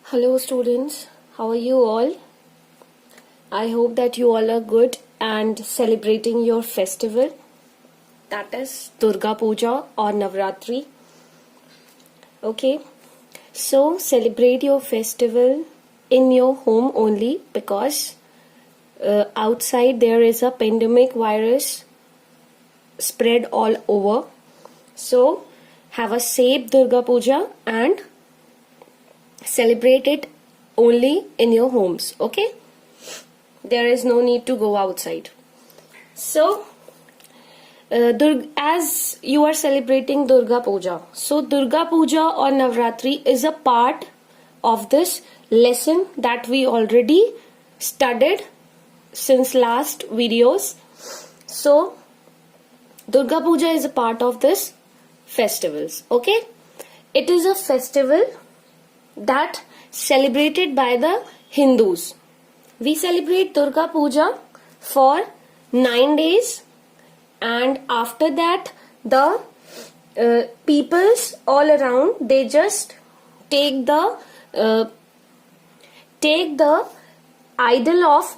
Hello students, how are you all? I hope that you all are good and celebrating your festival, that is Durga Puja or Navratri. Okay, so celebrate your festival in your home only because outside there is a pandemic virus spread all over. So have a safe Durga Puja and celebrate it only in your homes. Okay, there is no need to go outside. So as you are celebrating Durga Puja, so Durga Puja or Navratri is a part of this lesson that we already studied since last videos. So Durga Puja is a part of this festivals. Okay, it is a festival that celebrated by the Hindus. We celebrate Durga Puja for 9 days, and after that the peoples all around, they just take the idol of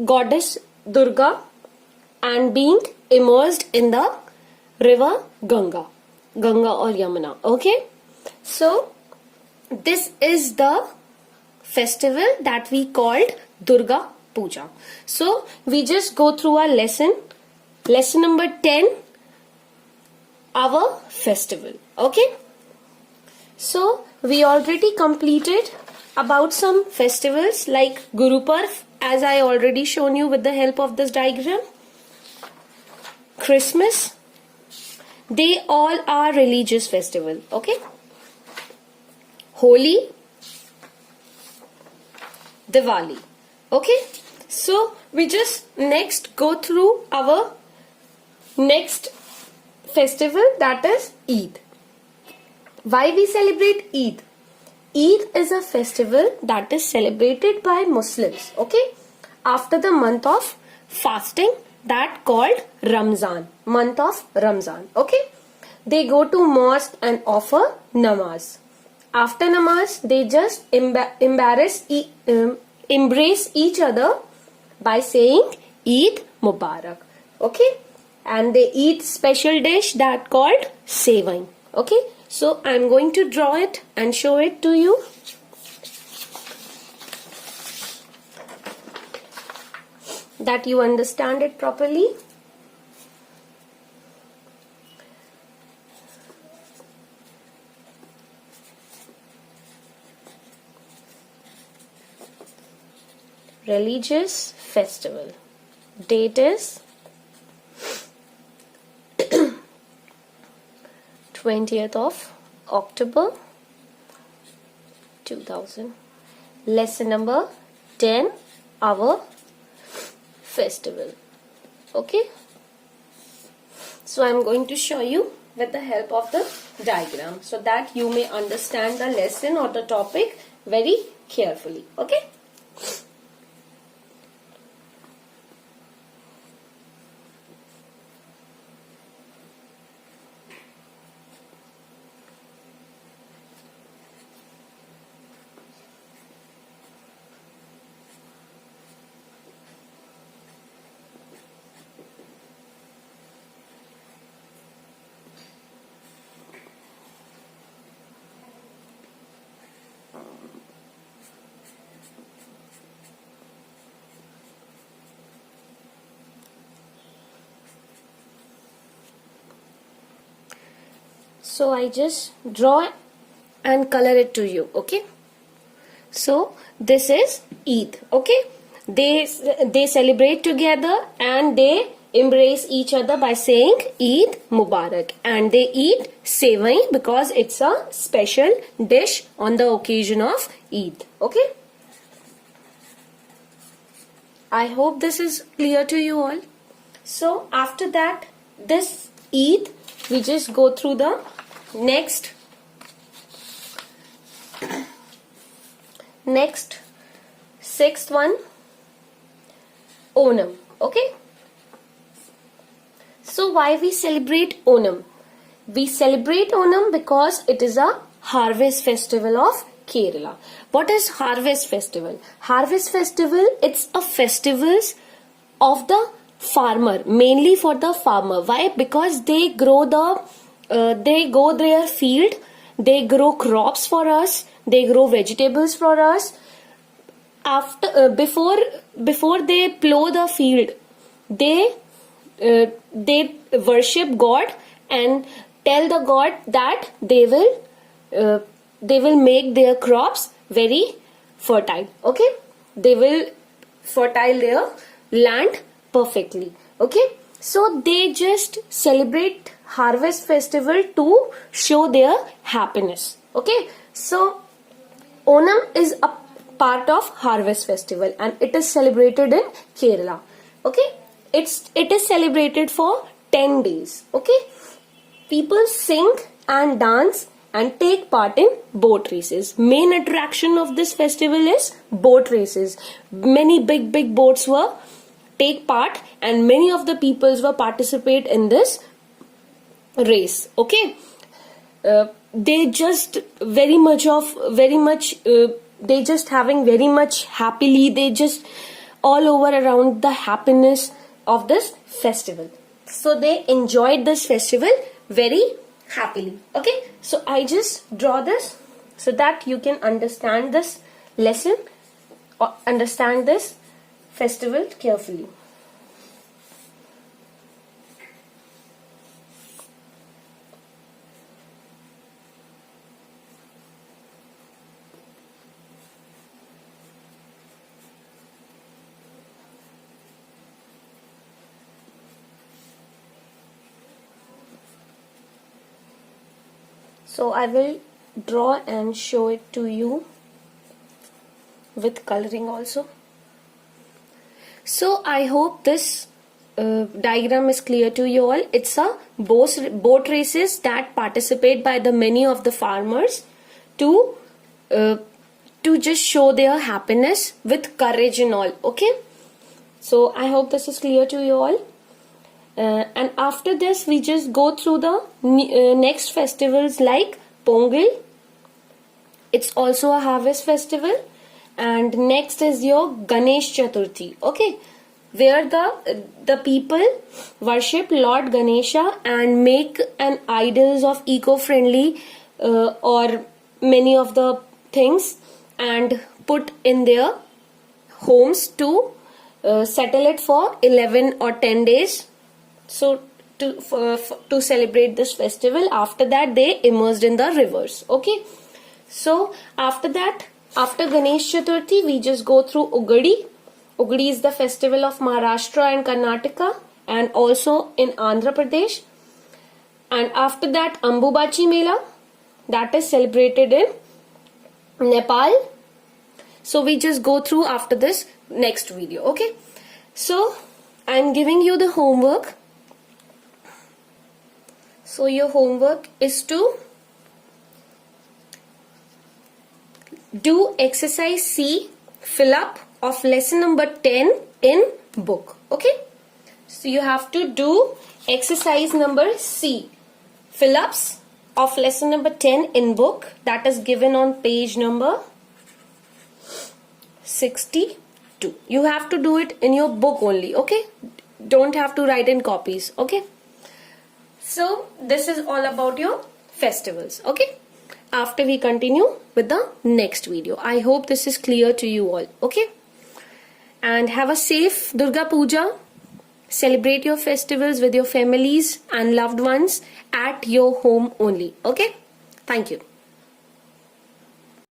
goddess Durga and being immersed in the river Ganga or Yamuna. Okay, so this is the festival that we called Durga Puja. So we just go through our lesson number 10, our festival. Okay, so we already completed about some festivals like Guru Parv, as I already shown you with the help of this diagram. Christmas, they all are religious festival. Okay, Holi, Diwali. Okay, so we just next go through our next festival, that is Eid. Why we celebrate Eid? Eid is a festival that is celebrated by Muslims. Okay, after the month of fasting that called Ramzan, month of Ramzan. Okay, they go to mosque and offer namaz. After namaz, they just embrace each other by saying Eid Mubarak. Okay, and they eat special dish that called Sevai. Okay, so I'm going to draw it and show it to you. That you understand it properly. Religious festival. Date is 20th of October 2000. Lesson number 10, our festival. Okay, so I'm going to show you with the help of the diagram so that you may understand the lesson or the topic very carefully. Okay, so I just draw and color it to you. Okay, so this is Eid. Okay, they celebrate together and they embrace each other by saying Eid Mubarak, and they eat Sevai because it's a special dish on the occasion of Eid. Okay, I hope this is clear to you all. So after that, this Eid, we just go through the next sixth one, Onam. Okay, so why we celebrate Onam? We celebrate Onam because it is a harvest festival of Kerala. What is Harvest Festival? Harvest Festival, it's a festivals of the farmer, mainly for the farmer. Why? Because they grow they go their field, they grow crops for us, they grow vegetables for us. After before they plow the field, they worship God and tell the God that they will make their crops very fertile. Okay, they will fertile their land perfectly. Okay, so they just celebrate harvest festival to show their happiness. Okay, so Onam is a part of harvest festival and it is celebrated in Kerala. Okay, it is celebrated for 10 days. Okay, people sing and dance and take part in boat races. Main attraction of this festival is boat races. Many big boats were take part and many of the peoples were participate in this race. Okay, they just they just having very much happily, they just all over around the happiness of this festival. So they enjoyed this festival very happily. Okay, so I just draw this so that you can understand this lesson or understand this festival carefully. So I will draw and show it to you with coloring also. So I hope this diagram is clear to you all. It's a boat races that participate by the many of the farmers to just show their happiness with courage and all. Okay, so I hope this is clear to you all. And after this we just go through the next festivals like Pongal. It's also a harvest festival. And next is your Ganesh Chaturthi. Okay, where the people worship Lord Ganesha and make an idols of eco-friendly or many of the things and put in their homes to settle it for 11 or 10 days. So to celebrate this festival, after that they immersed in the rivers. Okay, so after that, after Ganesh Chaturthi, we just go through Ugadi. Ugadi is the festival of Maharashtra and Karnataka and also in Andhra Pradesh. And after that, Ambubachi Mela, that is celebrated in Nepal. So we just go through after this next video. Okay, so I'm giving you the homework. So your homework is to do exercise C, fill up of lesson number 10 in book. Okay, so you have to do exercise number C, fill ups of lesson number 10 in book, that is given on page number 62. You have to do it in your book only. Okay, don't have to write in copies. Okay, so this is all about your festivals. Okay, after we continue with the next video. I hope this is clear to you all. Okay, and have a safe Durga Puja. Celebrate your festivals with your families and loved ones at your home only. Okay, thank you.